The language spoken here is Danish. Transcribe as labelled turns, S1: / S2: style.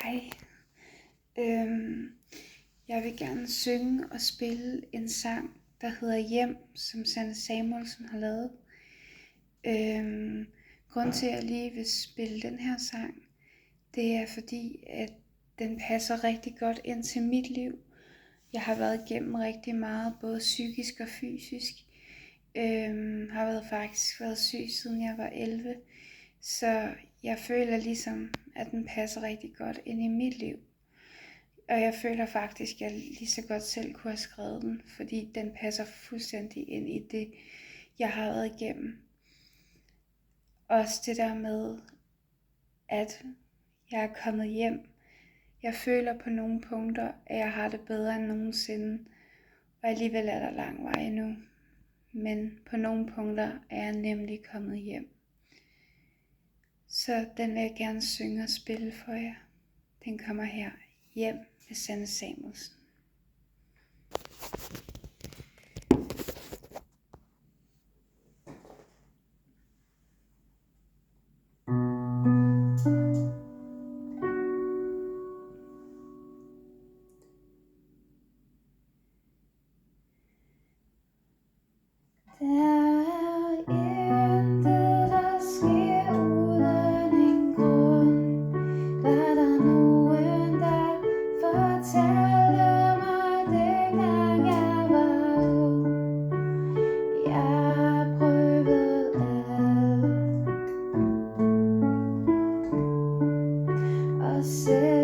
S1: Hej. Jeg vil gerne synge og spille en sang, der hedder Hjem, som Sanne Samuelsen har lavet. Grunden til, at jeg lige vil spille den her sang, det er fordi, at den passer rigtig godt ind til mit liv. Jeg har været igennem rigtig meget, både psykisk og fysisk. Har faktisk været syg, siden jeg var 11. Så jeg føler ligesom, at den passer rigtig godt ind i mit liv. Og jeg føler faktisk, at jeg lige så godt selv kunne have skrevet den, fordi den passer fuldstændig ind i det, jeg har været igennem. Også det der med, at jeg er kommet hjem. Jeg føler på nogle punkter, at jeg har det bedre end nogensinde, og alligevel er der lang vej endnu. Men på nogle punkter er jeg nemlig kommet hjem. Så den vil jeg gerne synge og spille for jer. Den kommer her. Hjem med Sanne Samuelsen. Say